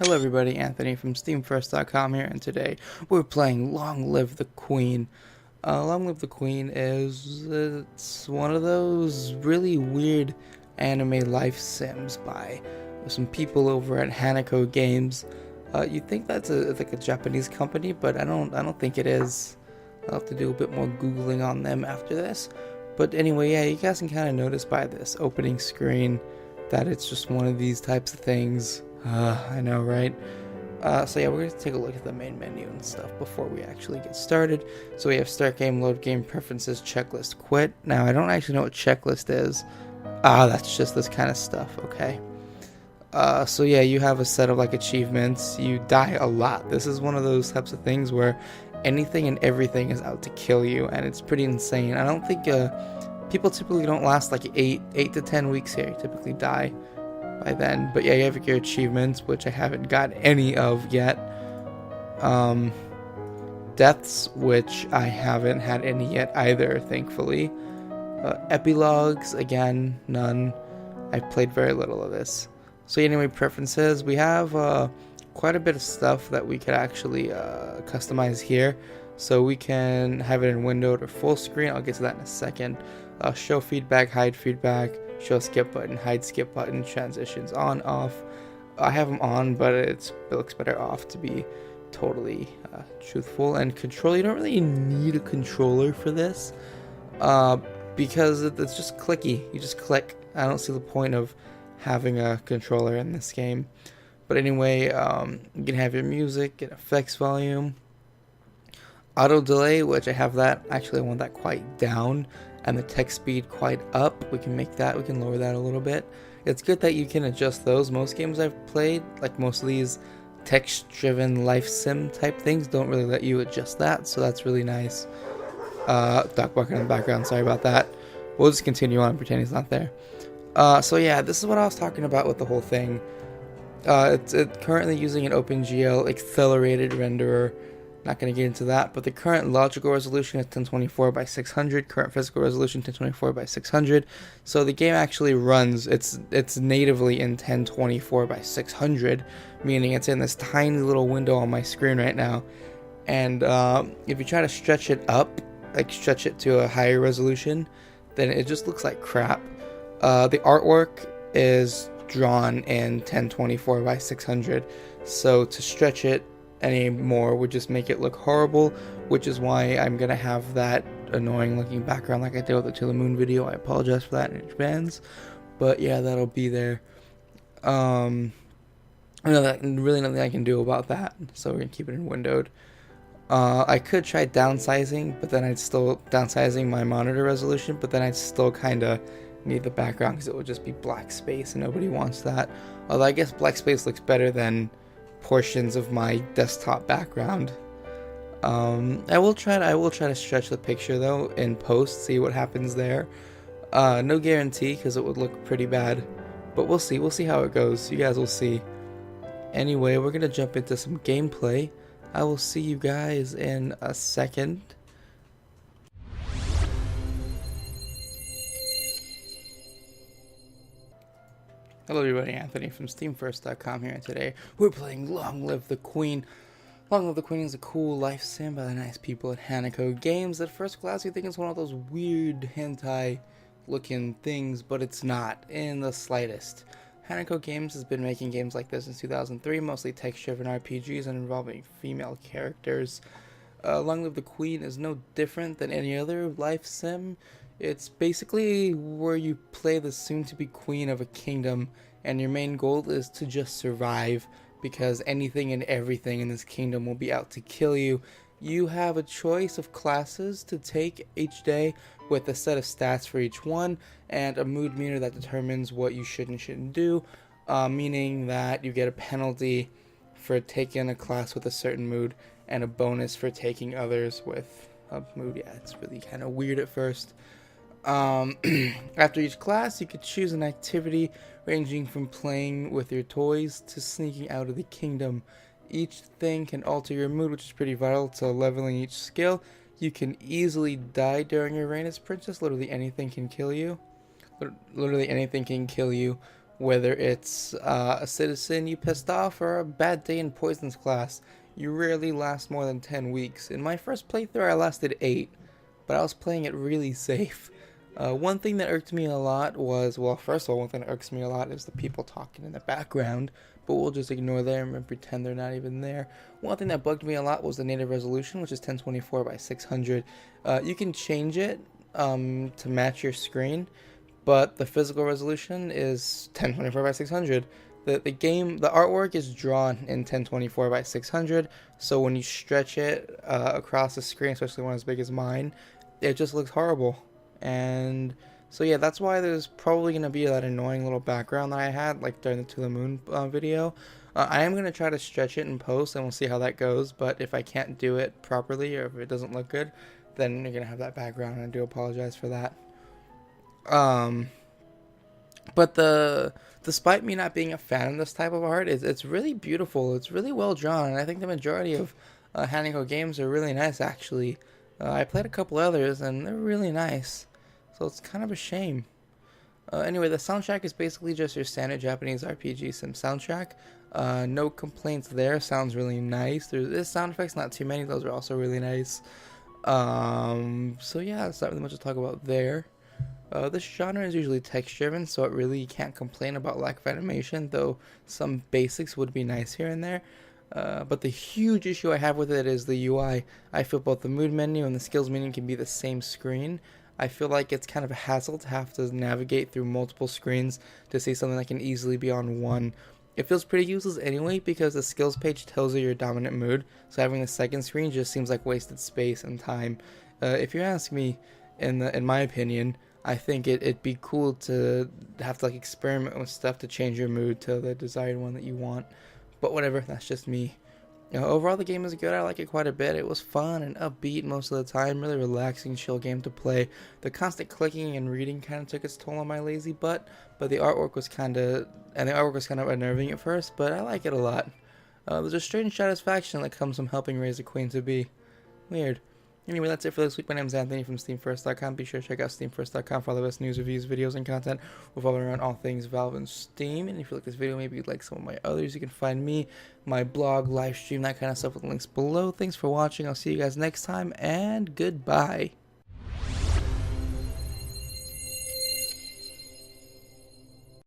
Hello everybody, Anthony from SteamFirst.com here, and today we're playing Long Live the Queen. Long Live the Queen it's one of those really weird anime life sims by some people over at Hanako Games. You'd think that's like a Japanese company, but I don't think it is. I'll have to do a bit more googling on them after this. But anyway, yeah, you guys can kind of notice by this opening screen that it's just one of these types of things. I know, right? So yeah, we're going to take a look at the main menu and stuff before we actually get started. So we have start game, load game, preferences, checklist, quit. Now, I don't actually know what checklist is. That's just this kind of stuff, okay. So yeah, you have a set of like achievements. You die a lot. This is one of those types of things where anything and everything is out to kill you, and it's pretty insane. I don't think people typically don't last like 8 to 10 weeks here. You typically die by then. But yeah, you have your achievements, which I haven't got any of yet. Deaths, which I haven't had any yet either, thankfully. Epilogues, again, none. I've played very little of this. So anyway, preferences, we have quite a bit of stuff that we could actually customize here. So we can have it in windowed or full screen. I'll get to that in a second. Show feedback, hide feedback, show skip button, hide skip button, transitions on, off. I have them on, but it looks better off, to be totally truthful. And control, you don't really need a controller for this because it's just clicky. You just click. I don't see the point of having a controller in this game. But anyway, you can have your music and effects volume. Auto delay, which I have that. Actually, I want that quite down, and the text speed quite up. We can make that, we can lower that a little bit. It's good that you can adjust those. Most games I've played, like most of these text-driven life sim type things, don't really let you adjust that, so that's really nice. Dog barking in the background, sorry about that. We'll just continue on and pretend he's not there. So yeah, this is what I was talking about with the whole thing. It's currently using an OpenGL accelerated renderer. Not going to get into that, but the current logical resolution is 1024 by 600, current physical resolution 1024 by 600. So the game actually runs, it's natively in 1024 by 600, meaning it's in this tiny little window on my screen right now. And if you try to stretch it up, like stretch it to a higher resolution, then it just looks like crap. The artwork is drawn in 1024 by 600, so to stretch it anymore would just make it look horrible, which is why I'm gonna have that annoying looking background like I did with the To the Moon video. I apologize for that in advance, but yeah, that'll be there. I know that really nothing I can do about that, so we're gonna keep it in windowed. I could try downsizing, but then I'd still downsizing my monitor resolution, but then I'd still kind of need the background because it would just be black space, and nobody wants that. Although I guess black space looks better than portions of my desktop background. I will try to stretch the picture though in post, see what happens there. No guarantee because it would look pretty bad, but we'll see how it goes. You guys will see. Anyway, we're gonna jump into some gameplay. I will see you guys in a second. Hello everybody, Anthony from SteamFirst.com here, and today we're playing Long Live the Queen. Long Live the Queen is a cool life sim by the nice people at Hanako Games. At first glance you think it's one of those weird hentai looking things, but it's not in the slightest. Hanako Games has been making games like this since 2003, mostly text-driven RPGs and involving female characters. Long Live the Queen is no different than any other life sim. It's basically where you play the soon-to-be queen of a kingdom, and your main goal is to just survive, because anything and everything in this kingdom will be out to kill you. You have a choice of classes to take each day with a set of stats for each one, and a mood meter that determines what you should and shouldn't do, meaning that you get a penalty for taking a class with a certain mood, and a bonus for taking others with a mood. Yeah, it's really kind of weird at first. After each class, you could choose an activity ranging from playing with your toys to sneaking out of the kingdom. Each thing can alter your mood, which is pretty vital to leveling each skill. You can easily die during your reign as princess. Literally anything can kill you. Whether it's a citizen you pissed off or a bad day in poisons class, you rarely last more than 10 weeks. In my first playthrough, I lasted 8, but I was playing it really safe. One thing that irked me a lot was, well, first of all, one thing that irks me a lot is the people talking in the background, but we'll just ignore them and pretend they're not even there. One thing that bugged me a lot was the native resolution, which is 1024 by 600. You can change it to match your screen, but the physical resolution is 1024 by 600. The artwork is drawn in 1024 by 600, so when you stretch it across the screen, especially one as big as mine, it just looks horrible. And so yeah, that's why there's probably going to be that annoying little background that I had, like during the To the Moon video. I am going to try to stretch it in post, and we'll see how that goes, but if I can't do it properly, or if it doesn't look good, then you're going to have that background, and I do apologize for that. But despite me not being a fan of this type of art, it's really beautiful. It's really well drawn, and I think the majority of Hanako Games are really nice. Actually, I played a couple others, and they're really nice. So it's kind of a shame. Anyway, the soundtrack is basically just your standard Japanese RPG sim soundtrack. No complaints there. Sounds really nice. There's sound effects, not too many. Those are also really nice. So yeah, that's not really much to talk about there. This genre is usually text-driven, so it really can't complain about lack of animation, though some basics would be nice here and there. But the huge issue I have with it is the UI. I feel both the mood menu and the skills menu can be the same screen. I feel like it's kind of a hassle to have to navigate through multiple screens to see something that can easily be on one. It feels pretty useless anyway because the skills page tells you your dominant mood, so having the second screen just seems like wasted space and time. If you ask me, in my opinion, I think it'd be cool to have to like experiment with stuff to change your mood to the desired one that you want. But whatever, that's just me. Overall, the game is good. I like it quite a bit. It was fun and upbeat most of the time. Really relaxing, chill game to play. The constant clicking and reading kind of took its toll on my lazy butt, but the artwork was kind of unnerving at first. But I like it a lot. There's a strange satisfaction that comes from helping raise a queen to be. Weird. Anyway, that's it for this week. My name is Anthony from SteamFirst.com. Be sure to check out SteamFirst.com for all the best news, reviews, videos, and content revolving around all things Valve and Steam. And if you like this video, maybe you'd like some of my others, you can find me, my blog, live stream, that kind of stuff with links below. Thanks for watching. I'll see you guys next time, and goodbye.